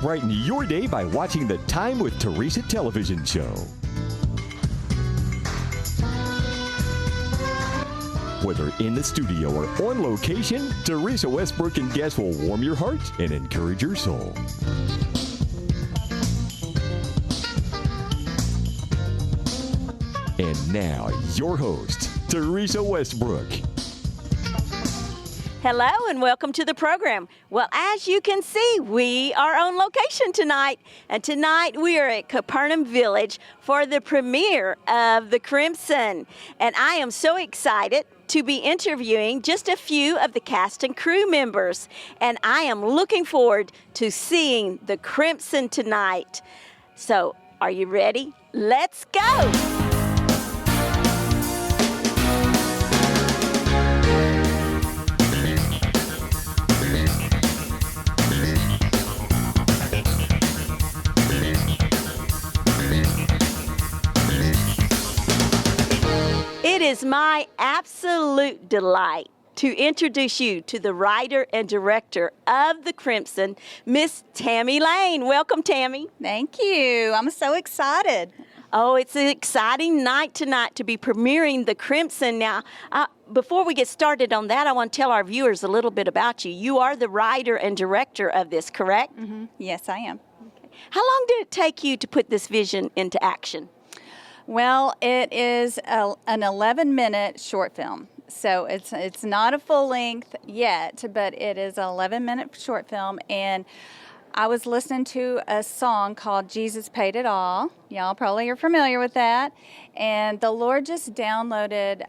brighten your day by watching the Time with Theresa television show. Whether in the studio or on location, Theresa Westbrook and guests will warm your heart and encourage your soul. And now, your host, Theresa Westbrook. Hello and welcome to the program. Well, as you can see, we are on location tonight. And tonight we are at Capernaum Village for the premiere of The Crimson. And I am so excited to be interviewing just a few of the cast and crew members. And I am looking forward to seeing The Crimson tonight. So, are you ready? Let's go! It is my absolute delight to introduce you to the writer and director of The Crimson, Miss Tammy Lane. Welcome, Tammy. Thank you. I'm so excited. Oh, it's an exciting night tonight to be premiering The Crimson. Now, before we get started on that, I want to tell our viewers a little bit about you. You are the writer and director of this, correct? Mm-hmm. Yes, I am. Okay. How long did it take you to put this vision into action? Well, it is an 11-minute short film. So it's not a full length yet, but it is an 11-minute short film. And I was listening to a song called Jesus Paid It All. Y'all probably are familiar with that. And the Lord just downloaded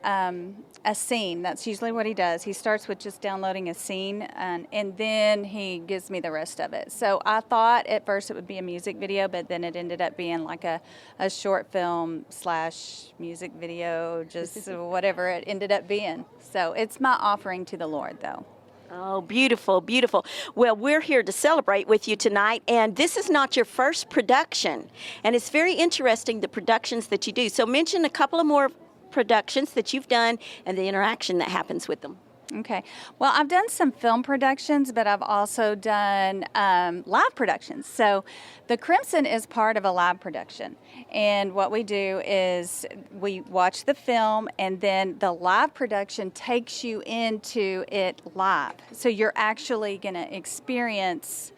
a scene. That's usually what he does. He starts with just downloading a scene, and then he gives me the rest of it. So I thought at first it would be a music video, but then it ended up being like a short film / music video, just whatever it ended up being. So it's my offering to the Lord, though. Oh, beautiful, beautiful. Well, we're here to celebrate with you tonight, and this is not your first production. And it's very interesting, the productions that you do. So mention a couple of more productions that you've done and the interaction that happens with them. Okay. Well, I've done some film productions, but I've also done live productions. So The Crimson is part of a live production. And what we do is we watch the film, and then the live production takes you into it live. So you're actually going to experience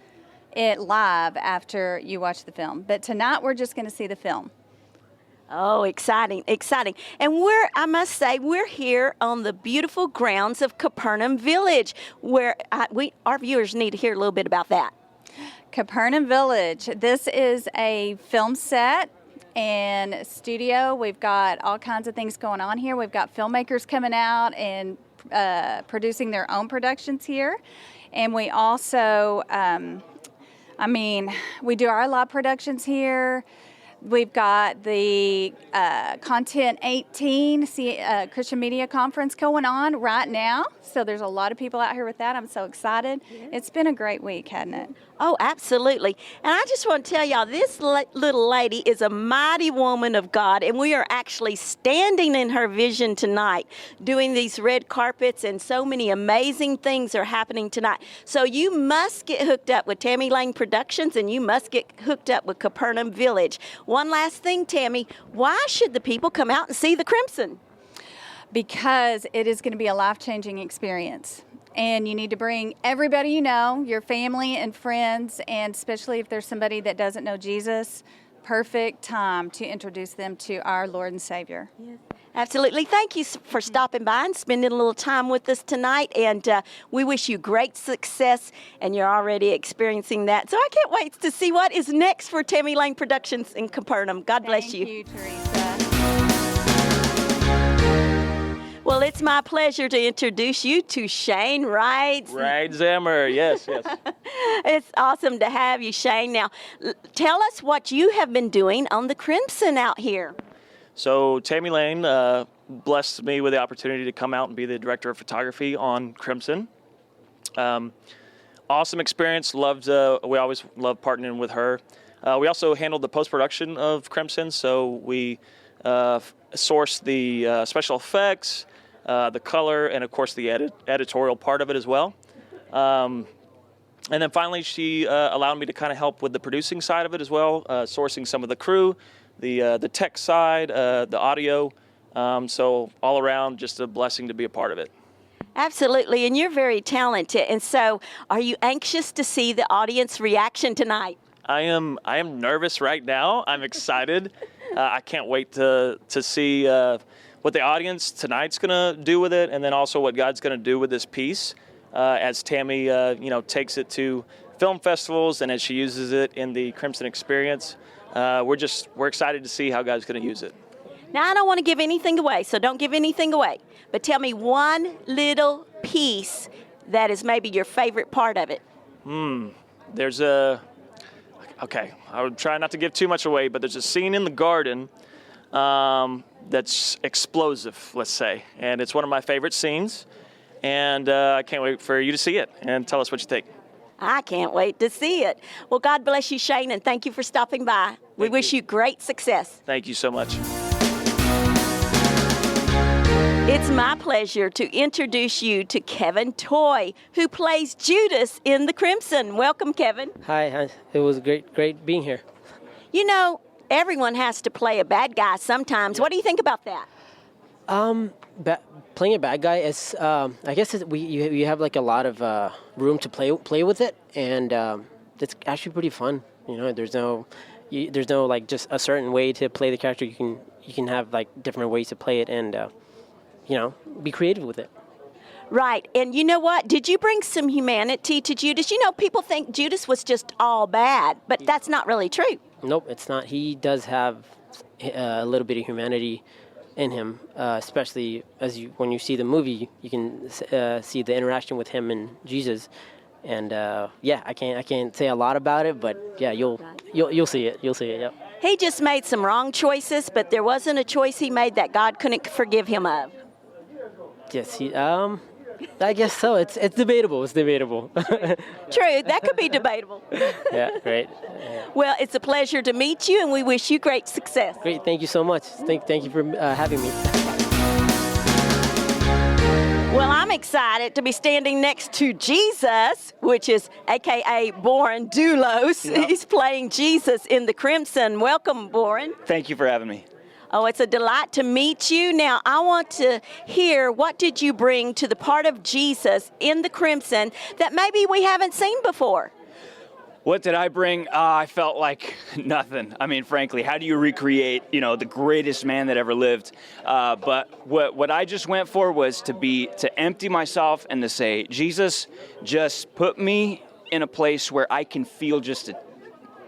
it live after you watch the film. But tonight we're just going to see the film. Oh, exciting, exciting. And I must say, we're here on the beautiful grounds of Capernaum Village, where our viewers need to hear a little bit about that. Capernaum Village. This is a film set and studio. We've got all kinds of things going on here. We've got filmmakers coming out and producing their own productions here. And we also, we do our live productions here. We've got the Content 18 Christian Media Conference going on right now. So there's a lot of people out here with that. I'm so excited. Yeah. It's been a great week, hasn't it? Oh, absolutely. And I just want to tell y'all, this little lady is a mighty woman of God, and we are actually standing in her vision tonight, doing these red carpets, and so many amazing things are happening tonight. So you must get hooked up with Tammy Lane Productions, and you must get hooked up with Capernaum Village. One last thing, Tammy, why should the people come out and see The Crimson? Because it is going to be a life-changing experience. And you need to bring everybody you know, your family and friends, and especially if there's somebody that doesn't know Jesus, perfect time to introduce them to our Lord and Savior. Yes. Absolutely. Thank you for stopping by and spending a little time with us tonight. And we wish you great success, and you're already experiencing that. So I can't wait to see what is next for Tammy Lane Productions in Capernaum. God bless you. Thank you, Theresa. Well, it's my pleasure to introduce you to Shane Wright. Right, Zammer, yes. It's awesome to have you, Shane. Now, tell us what you have been doing on The Crimson out here. So Tammy Lane blessed me with the opportunity to come out and be the director of photography on Crimson. Awesome experience. We always love partnering with her. We also handled the post-production of Crimson, so we sourced the special effects, the color, and of course the editorial part of it as well. And then finally, she allowed me to kind of help with the producing side of it as well, sourcing some of the crew, the tech side, the audio. So all around, just a blessing to be a part of it. Absolutely, and you're very talented. And so are you anxious to see the audience reaction tonight? I am nervous right now. I'm excited. I can't wait to see what the audience tonight's going to do with it, and then also what God's going to do with this piece as Tammy takes it to film festivals and as she uses it in the Crimson Experience. We're excited to see how God's going to use it. Now, I don't want to give anything away, so don't give anything away. But tell me one little piece that is maybe your favorite part of it. Okay, I would try not to give too much away, but there's a scene in the garden that's explosive, let's say. And it's one of my favorite scenes. And I can't wait for you to see it and tell us what you think. I can't wait to see it. Well, God bless you, Shane, and thank you for stopping by. We wish you great success. Thank you so much. It's my pleasure to introduce you to Kevin Toy, who plays Judas in The Crimson. Welcome, Kevin. Hi. It was great being here. You know, everyone has to play a bad guy sometimes. What do you think about that? Playing a bad guy is, I guess you have like a lot of room to play with it, and it's actually pretty fun. You know, there's no like just a certain way to play the character. You can have like different ways to play it, and be creative with it. Right. And you know what? Did you bring some humanity to Judas? You know, people think Judas was just all bad, but that's not really true. Nope, it's not. He does have a little bit of humanity in him, especially when you see the movie, you can see the interaction with him and Jesus. And I can't say a lot about it, but yeah, you'll see it. You'll see it. Yep. He just made some wrong choices, but there wasn't a choice he made that God couldn't forgive him of. Yes, I guess so. It's debatable. It's debatable. True, that could be debatable. Yeah, great. Yeah. Well, it's a pleasure to meet you, and we wish you great success. Great, thank you so much. Thank you for having me. Well, I'm excited to be standing next to Jesus, which is a.k.a. Boren Doulos. Yep. He's playing Jesus in The Crimson. Welcome, Boren. Thank you for having me. Oh, it's a delight to meet you. Now, I want to hear, what did you bring to the part of Jesus in The Crimson that maybe we haven't seen before? What did I bring? I felt like nothing. I mean, frankly, how do you recreate, the greatest man that ever lived? But what I just went for was to empty myself and to say, Jesus, just put me in a place where I can feel just an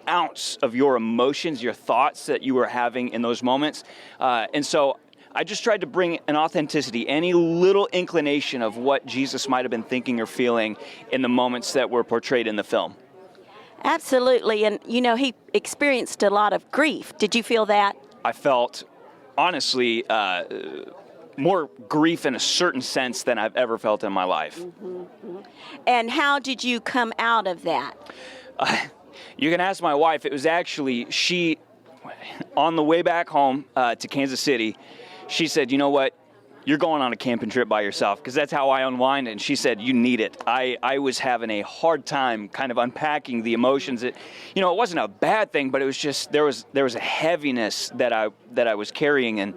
ounce of your emotions, your thoughts that you were having in those moments. And so I just tried to bring an authenticity, any little inclination of what Jesus might have been thinking or feeling in the moments that were portrayed in the film. Absolutely. And, he experienced a lot of grief. Did you feel that? I felt, honestly, more grief in a certain sense than I've ever felt in my life. Mm-hmm. And how did you come out of that? You can ask my wife. It was actually she, on the way back home to Kansas City, she said, you know what? You're going on a camping trip by yourself, because that's how I unwind. And she said, you need it. I was having a hard time kind of unpacking the emotions. It wasn't a bad thing, but it was just, there was a heaviness that I was carrying. And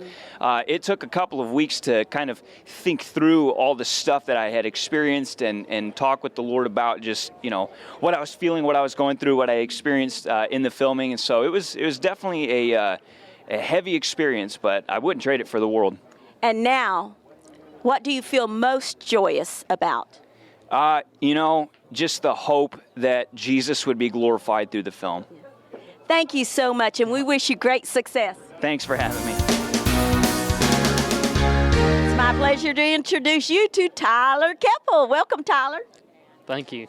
it took a couple of weeks to kind of think through all the stuff that I had experienced and talk with the Lord about just, what I was feeling, what I was going through, what I experienced in the filming. And so it was definitely a heavy experience, but I wouldn't trade it for the world. And now, what do you feel most joyous about? Just the hope that Jesus would be glorified through the film. Thank you so much, and we wish you great success. Thanks for having me. It's my pleasure to introduce you to Tyler Keppel. Welcome, Tyler. Thank you.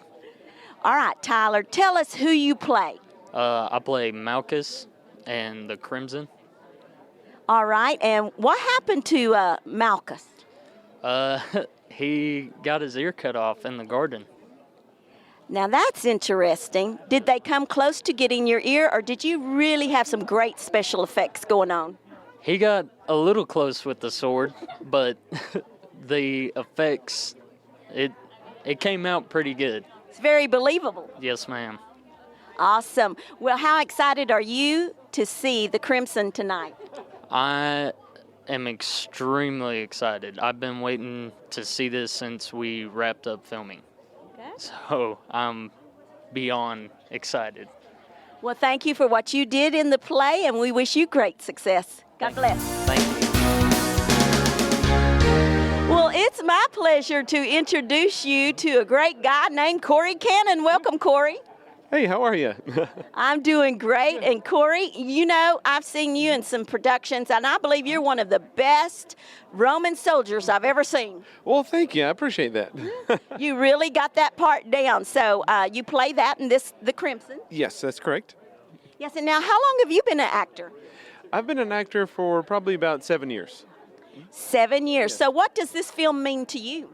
All right, Tyler, tell us who you play. I play Malchus and the Crimson. All right, and what happened to Malchus? He got his ear cut off in the garden. Now that's interesting. Did they come close to getting your ear, or did you really have some great special effects going on? He got a little close with the sword, but the effects, it came out pretty good. It's very believable. Yes, ma'am. Awesome. Well, how excited are you to see the Crimson tonight? I am extremely excited. I've been waiting to see this since we wrapped up filming. Okay. So I'm beyond excited. Well, thank you for what you did in the play, and we wish you great success. God bless. Thank you. Well, it's my pleasure to introduce you to a great guy named Corey Kenan. Welcome, Corey. Hey, how are you? I'm doing great. And Corey, you know, I've seen you in some productions, and I believe you're one of the best Roman soldiers I've ever seen. Well, thank you. I appreciate that. You really got that part down. So you play that in The Crimson. Yes, that's correct. Yes, and now how long have you been an actor? I've been an actor for probably about 7 years. 7 years. So what does this film mean to you?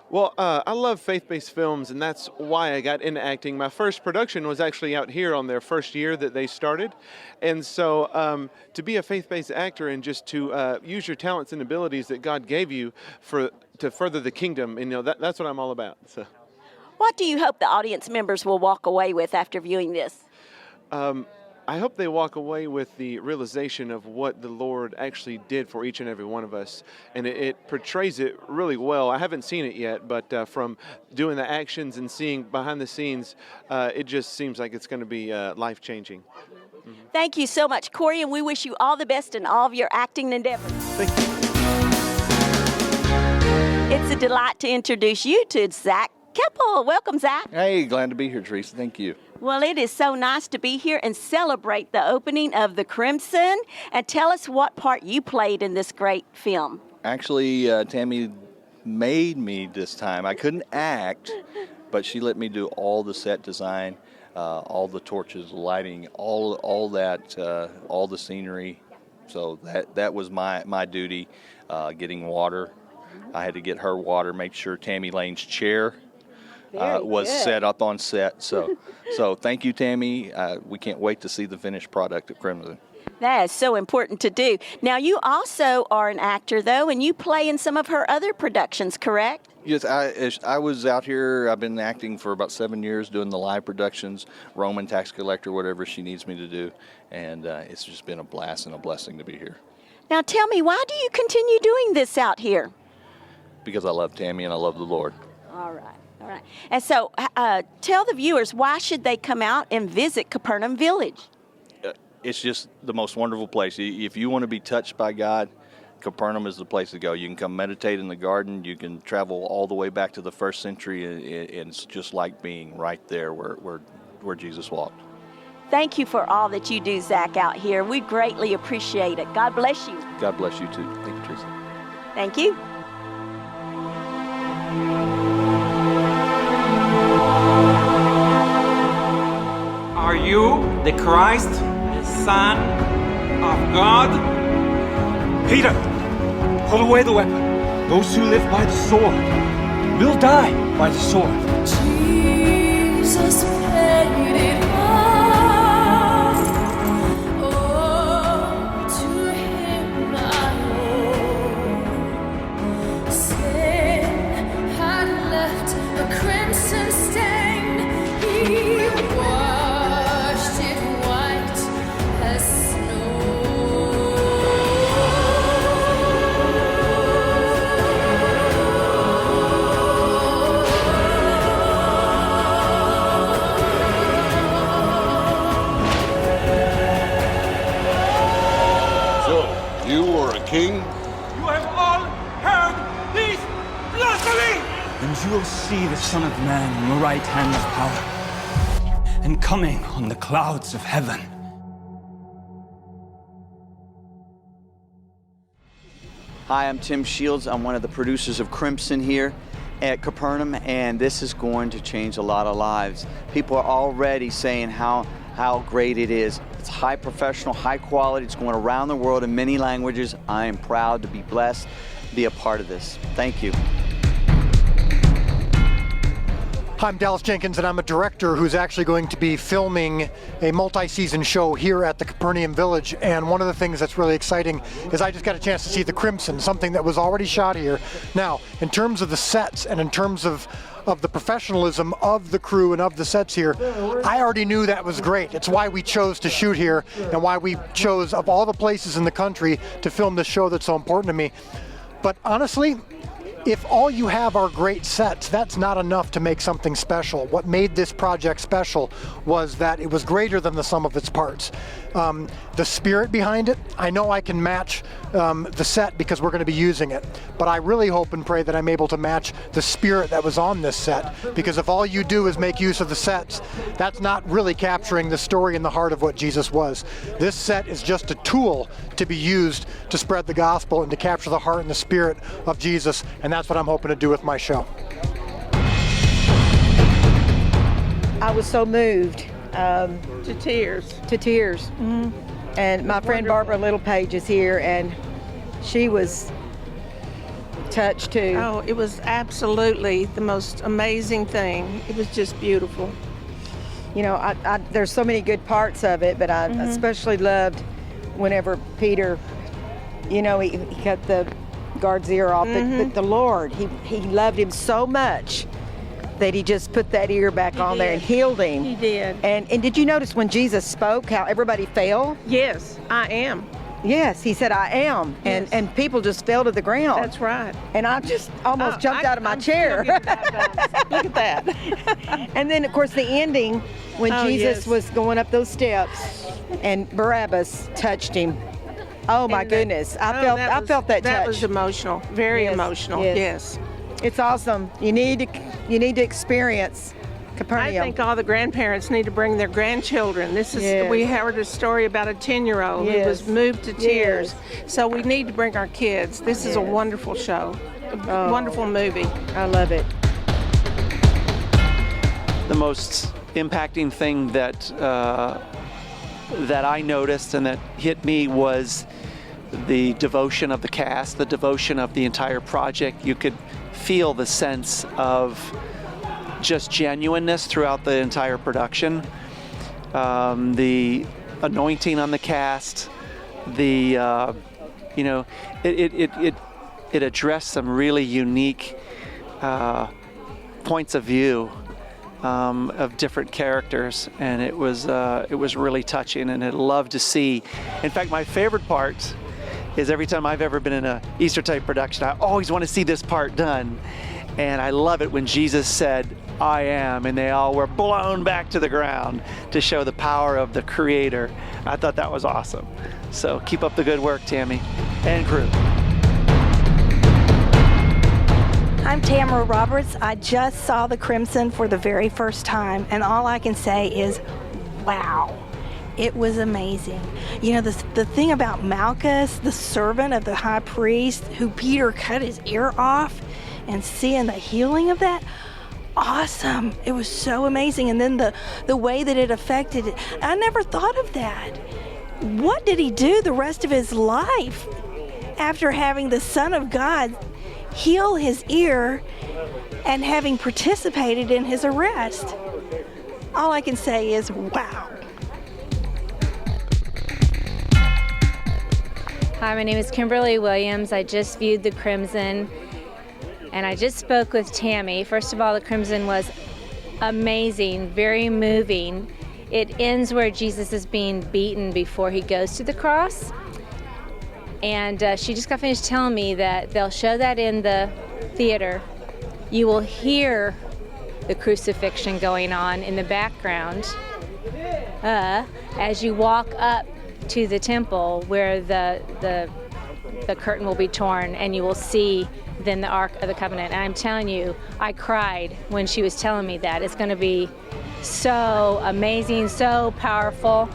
Well, I love faith-based films, and that's why I got into acting. My first production was actually out here on their first year that they started. And so to be a faith-based actor and just to use your talents and abilities that God gave you to further the kingdom, and, you know, that's what I'm all about. So, What do you hope the audience members will walk away with after viewing this? I hope they walk away with the realization of what the Lord actually did for each and every one of us. And it portrays it really well. I haven't seen it yet, but from doing the actions and seeing behind the scenes, it just seems like it's going to be life-changing. Mm-hmm. Thank you so much, Corey, and we wish you all the best in all of your acting endeavors. Thank you. It's a delight to introduce you to Zach Keppel. Welcome, Zach. Hey, glad to be here, Theresa. Thank you. Well, it is so nice to be here and celebrate the opening of The Crimson. And tell us what part you played in this great film. Actually, Tammy made me this time. I couldn't act, but she let me do all the set design, all the torches, lighting, all that, all the scenery. So that was my duty, getting water. I had to get her water, make sure Tammy Lane's chair was set up on set. So thank you, Tammy. We can't wait to see the finished product of Crimson. That is so important to do. Now, you also are an actor, though, and you play in some of her other productions, correct? Yes, I was out here. I've been acting for about 7 years, doing the live productions, Roman tax collector, whatever she needs me to do. And it's just been a blast and a blessing to be here. Now, tell me, why do you continue doing this out here? Because I love Tammy and I love the Lord. All right. All right. And so tell the viewers, why should they come out and visit Capernaum Village? It's just the most wonderful place. If you want to be touched by God, Capernaum is the place to go. You can come meditate in the garden. You can travel all the way back to the first century, and it's just like being right there where Jesus walked. Thank you for all that you do, Zach, out here. We greatly appreciate it. God bless you. God bless you, too. Thank you, Theresa. Thank you. Are you the Christ, the Son of God? Peter, put away the weapon. Those who live by the sword will die by the sword. Jesus paid it all. Oh, to him I owe. Sin had left a crimson stain. He washed it white as King? You have all heard these blasphemy! And you will see the Son of Man in the right hand of power, and coming on the clouds of heaven. Hi, I'm Tim Shields. I'm one of the producers of Crimson here at Capernaum, and this is going to change a lot of lives. People are already saying how great it is. It's high professional, high quality. It's going around the world in many languages. I am proud to be blessed, be a part of this. Thank you. I'm Dallas Jenkins, and I'm a director who's actually going to be filming a multi-season show here at the Capernaum Village. And one of the things that's really exciting is I just got a chance to see the Crimson, something that was already shot here. Now, in terms of the sets and in terms of the professionalism of the crew and of the sets here, I already knew that was great. It's why we chose to shoot here and why we chose, of all the places in the country, to film this show that's so important to me. But honestly, if all you have are great sets, that's not enough to make something special. What made this project special was that it was greater than the sum of its parts. The spirit behind it, I know I can match the set because we're going to be using it, but I really hope and pray that I'm able to match the spirit that was on this set, because if all you do is make use of the sets, that's not really capturing the story and the heart of what Jesus was. This set is just a tool to be used to spread the gospel and to capture the heart and the spirit of Jesus, and that's what I'm hoping to do with my show. I was so moved. To tears. To tears. Mm-hmm. And my friend Barbara Littlepage is here, and she was touched too. Oh, it was absolutely the most amazing thing. It was just beautiful. You know, there's so many good parts of it, but I especially loved whenever Peter, you know, he cut the guard's ear off, but the Lord, he loved him so much that he just put that ear back on there and healed him. He did. And did you notice when Jesus spoke how everybody fell? Yes, I am. Yes, he said, I am. Yes. And people just fell to the ground. That's right. And I just almost jumped out of my chair. Look at that. And then, of course, the ending when Jesus was going up those steps and Barabbas touched him. Oh, my goodness. I felt that touch. That was emotional, very emotional, yes. It's awesome. You need to experience Capernaum. I think all the grandparents need to bring their grandchildren. We heard a story about a 10-year-old who was moved to tears. So we need to bring our kids. This is a wonderful show, a wonderful movie. I love it. The most impacting thing that I noticed and that hit me was the devotion of the cast, the devotion of the entire project. You could feel the sense of just genuineness throughout the entire production. The anointing on the cast, it addressed some really unique points of view of different characters, and it was really touching, and I'd love to see. In fact, my favorite part is every time I've ever been in a Easter type production, I always want to see this part done. And I love it when Jesus said, I am, and they all were blown back to the ground to show the power of the Creator. I thought that was awesome. So keep up the good work, Tammy and crew. I'm Tamara Roberts. I just saw the Crimson for the very first time, and all I can say is, wow. It was amazing. You know, the thing about Malchus, the servant of the high priest, who Peter cut his ear off, and seeing the healing of that, awesome. It was so amazing. And then the way that it affected it, I never thought of that. What did he do the rest of his life after having the Son of God heal his ear and having participated in his arrest? All I can say is, wow. Hi, my name is Kimberly Williams. I just viewed the Crimson, and I just spoke with Tammy. First of all, the Crimson was amazing, very moving. It ends where Jesus is being beaten before he goes to the cross. And she just got finished telling me that they'll show that in the theater. You will hear the crucifixion going on in the background as you walk up to the temple where the curtain will be torn, and you will see then the Ark of the Covenant. And I'm telling you, I cried when she was telling me that. It's going to be so amazing, so powerful.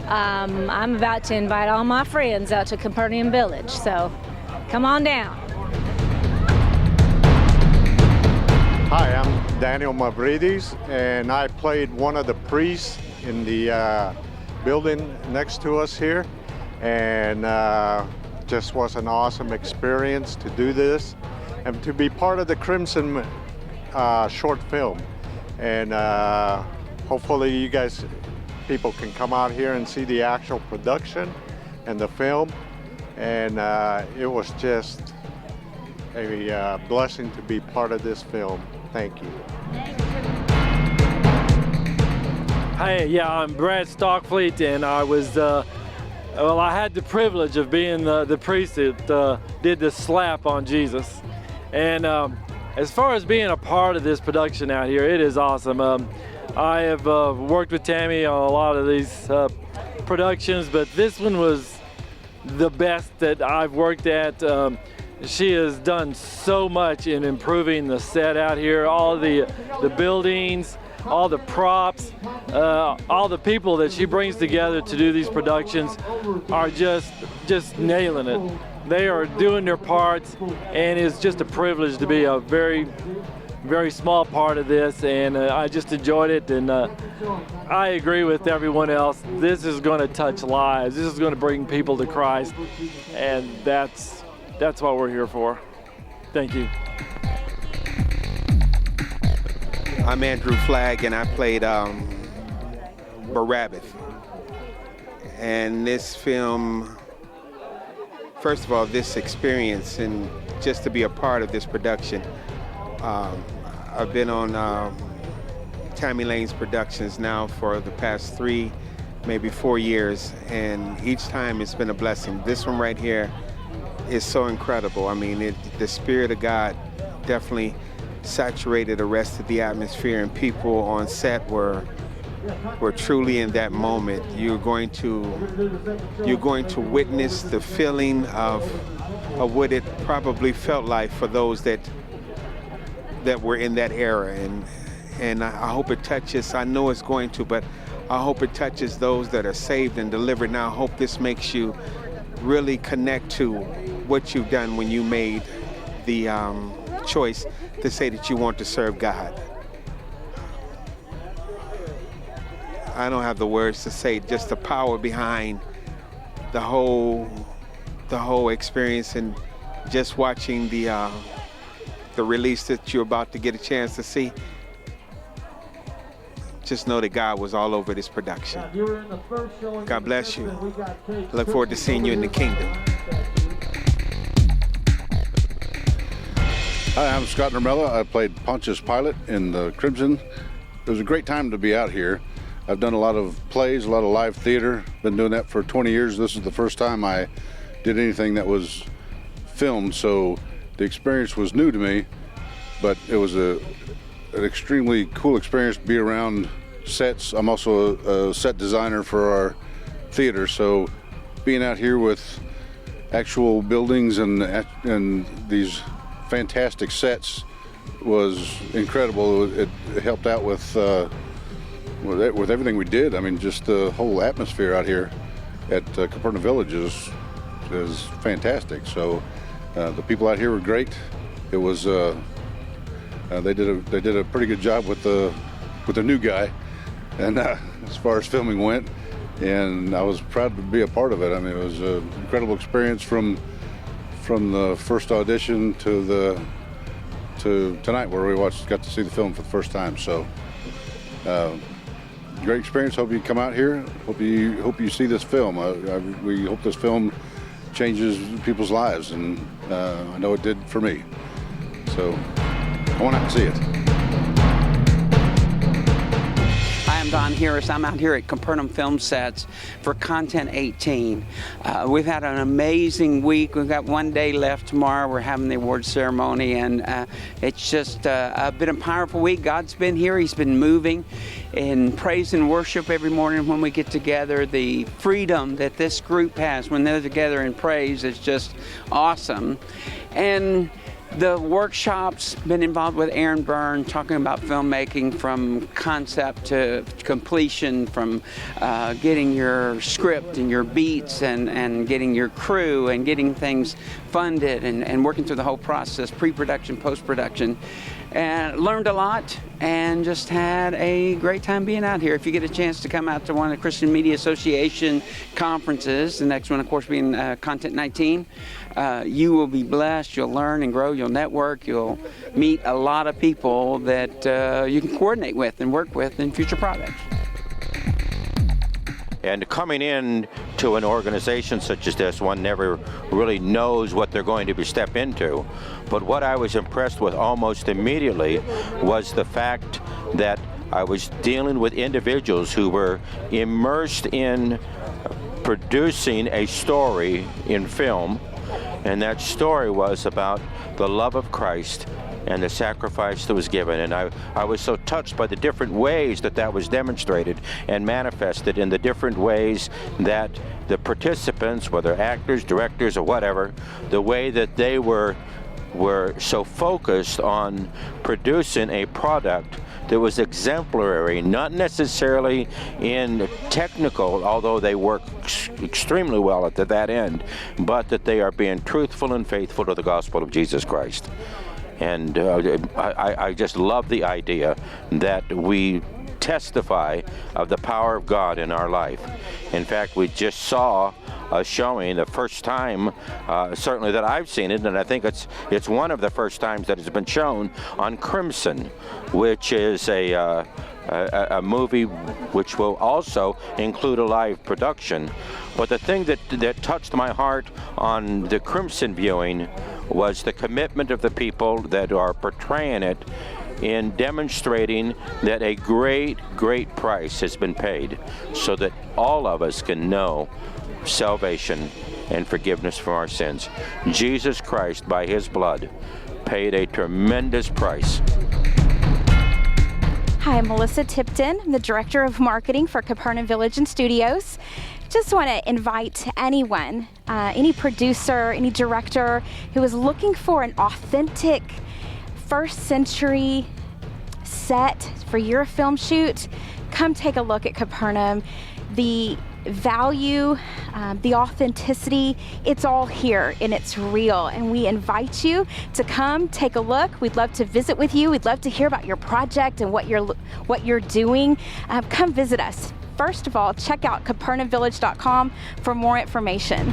I'm about to invite all my friends out to Capernaum Village, so come on down. Hi, I'm Daniel Mavridis, and I played one of the priests in the building next to us here, and just was an awesome experience to do this and to be part of the Crimson short film. and hopefully you guys, people can come out here and see the actual production and the film. And it was just a blessing to be part of this film. Thank you. Hey, yeah, I'm Brad Starfleet, and I was, well, I had the privilege of being the priest that did the slap on Jesus. And as far as being a part of this production out here, it is awesome. I have worked with Tammy on a lot of these productions, but this one was the best that I've worked at. She has done so much in improving the set out here, all the buildings, all the props, all the people that she brings together to do these productions are just nailing it. They are doing their parts, and it's just a privilege to be a very, very small part of this, and I just enjoyed it, and I agree with everyone else. This is going to touch lives. This is going to bring people to Christ, and that's what we're here for. Thank you. I'm Andrew Flagg, and I played Barabbas. And this film, first of all, this experience and just to be a part of this production. I've been on Tammy Lane's Productions now for the past 3, maybe 4 years, and each time it's been a blessing. This one right here is so incredible. I mean, the Spirit of God definitely saturated, arrested the atmosphere, and people on set were truly in that moment. You're going to witness the feeling of what it probably felt like for those that were in that era, and I hope it touches. I know it's going to, but I hope it touches those that are saved and delivered. Now I hope this makes you really connect to what you've done when you made the choice to say that you want to serve God. I don't have the words to say, just the power behind the whole experience, and just watching the release that you're about to get a chance to see. Just know that God was all over this production. God bless you. Look forward to seeing you in the kingdom. Hi, I'm Scott Nirmala. I played Pontius Pilate in the Crimson. It was a great time to be out here. I've done a lot of plays, a lot of live theater. Been doing that for 20 years. This is the first time I did anything that was filmed, so the experience was new to me, but it was an extremely cool experience to be around sets. I'm also a set designer for our theater, so being out here with actual buildings and these fantastic sets was incredible. It helped out with everything we did. I mean, just the whole atmosphere out here at Capernaum Village is fantastic. So the people out here were great. It was they did a pretty good job with the new guy, and as far as filming went, and I was proud to be a part of it. I mean, it was an incredible experience from the first audition to tonight, where we got to see the film for the first time. So great experience. Hope you come out here. Hope you see this film. We hope this film changes people's lives, and I know it did for me. So I want out to see it. Hi, I'm Don Harris. I'm out here at Capernaum Film Sets for Content 18. We've had an amazing week. We've got one day left tomorrow. We're having the award ceremony, and it's just been a powerful week. God's been here. He's been moving in praise and worship every morning when we get together. The freedom that this group has when they're together in praise is just awesome. And the workshops, been involved with Aaron Byrne, talking about filmmaking from concept to completion, from getting your script and your beats and getting your crew and getting things funded and working through the whole process, pre-production, post-production. and learned a lot and just had a great time being out here. If you get a chance to come out to one of the Christian Media Association conferences, the next one of course being Content 19, you will be blessed, you'll learn and grow, you'll network, you'll meet a lot of people that you can coordinate with and work with in future projects. And coming in to an organization such as this, one never really knows what they're going to step into. But what I was impressed with almost immediately was the fact that I was dealing with individuals who were immersed in producing a story in film, and that story was about the love of Christ and the sacrifice that was given. And I was so touched by the different ways that that was demonstrated and manifested in the different ways that the participants, whether actors, directors, or whatever, the way that they were so focused on producing a product that was exemplary, not necessarily in technical, although they work extremely well at that end, but that they are being truthful and faithful to the gospel of Jesus Christ. And I just love the idea that we testify of the power of God in our life. In fact, we just saw a showing the first time, certainly that I've seen it, and I think it's one of the first times that it's been shown on Crimson, which is a movie which will also include a live production. But the thing that touched my heart on the Crimson viewing was the commitment of the people that are portraying it in demonstrating that a great, great price has been paid so that all of us can know salvation and forgiveness for our sins. Jesus Christ, by his blood, paid a tremendous price. Hi, I'm Melissa Tipton. I'm the Director of Marketing for Capernaum Village and Studios. Just want to invite anyone, any producer, any director who is looking for an authentic first century set for your film shoot, come take a look at Capernaum. The value, the authenticity, it's all here and it's real, and we invite you to come take a look. We'd love to visit with you. We'd love to hear about your project and what you're doing. Come visit us. First of all, check out CapernaumVillage.com for more information.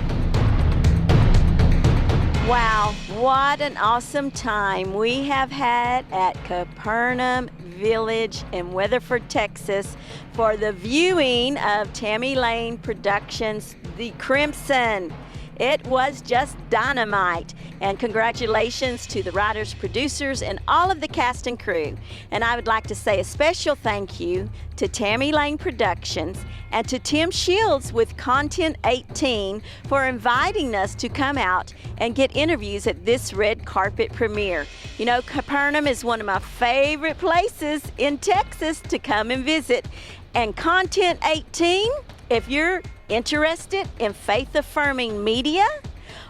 Wow, what an awesome time we have had at Capernaum Village in Weatherford, Texas for the viewing of Tammy Lane Productions' The Crimson. It was just dynamite, and congratulations to the writers, producers, and all of the cast and crew. And I would like to say a special thank you to Tammy Lane Productions and to Tim Shields with Content 18 for inviting us to come out and get interviews at this red carpet premiere. You know, Capernaum is one of my favorite places in Texas to come and visit. And Content 18, if you're interested in faith-affirming media,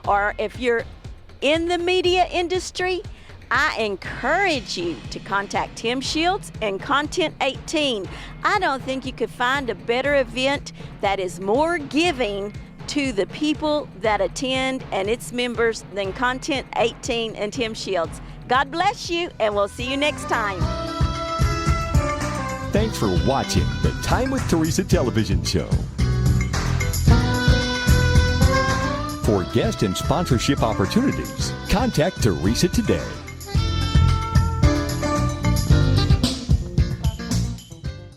or if you're in the media industry, I encourage you to contact Tim Shields and Content 18. I don't think you could find a better event that is more giving to the people that attend and its members than Content 18 and Tim Shields. God bless you, and we'll see you next time. Thanks for watching the Time with Theresa television show. For guest and sponsorship opportunities, contact Theresa today.